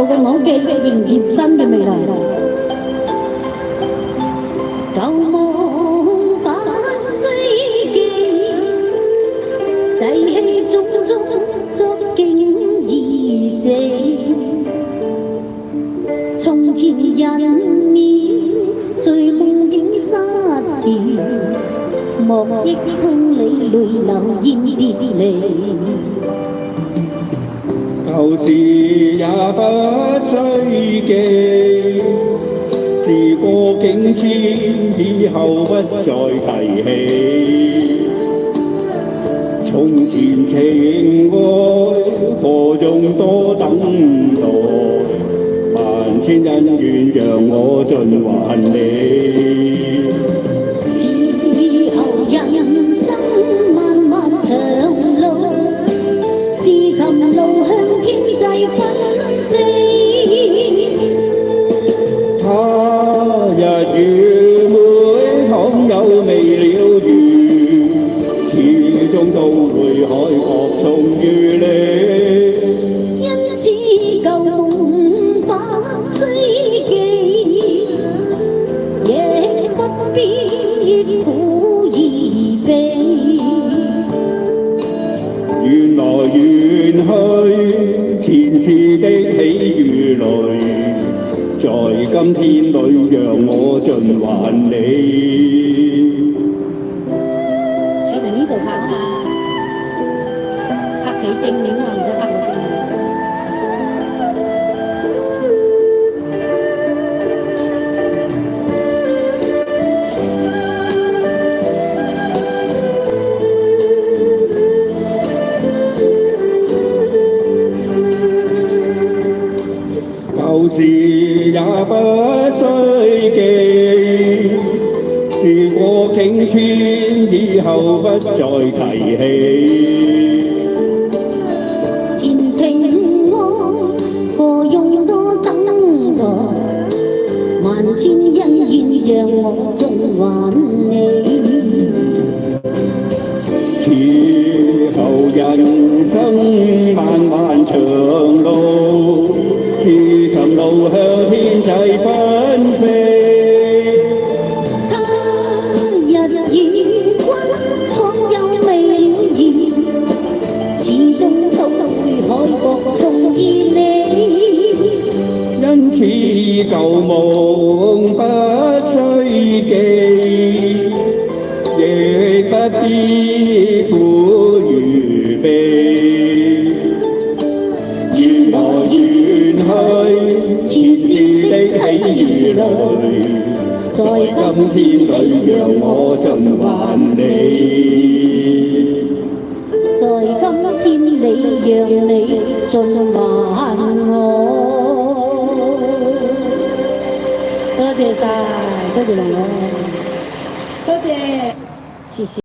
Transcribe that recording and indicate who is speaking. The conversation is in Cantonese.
Speaker 1: 舊嘅忘記，迎接新嘅未來。舊夢把歲記，逝氣種種作景已死。從前人面醉夢境失掉，莫憶風裏淚流燕別離。
Speaker 2: 舊事也不須記，事過境遷，以後不再提起。從前情愛何用多等待，萬千恩怨讓我盡還你。
Speaker 1: 此後人生漫漫長路，自尋路向天際紛飛。
Speaker 2: 他日與會倘有未了緣，始終都會海角重遇你。
Speaker 1: 因此舊夢把歲記，亦不必憶苦而悲。
Speaker 2: 緣來緣去，前世的喜與淚，在今天裏讓我盡還你。
Speaker 1: 睇嚟呢度拍啊嘛，拍起正面啊，唔使拍到正面。
Speaker 2: 舊事也不須記，事過境遷，以後不再提起。
Speaker 1: 前情愛何用多等待，萬千恩怨讓我盡還你。
Speaker 2: 此後人生漫漫長路，自尋路向天際紛飛。
Speaker 1: 他日與君倘有未了緣，始終都會海角重現你。
Speaker 2: 因此舊夢不須記，亦不必苦與悲。緣來緣去，前世的喜與淚，在今天裏讓我盡還你。
Speaker 1: 在今天裏讓你盡還我。多謝晒，多謝龍哥，
Speaker 3: 多謝。
Speaker 1: 謝謝。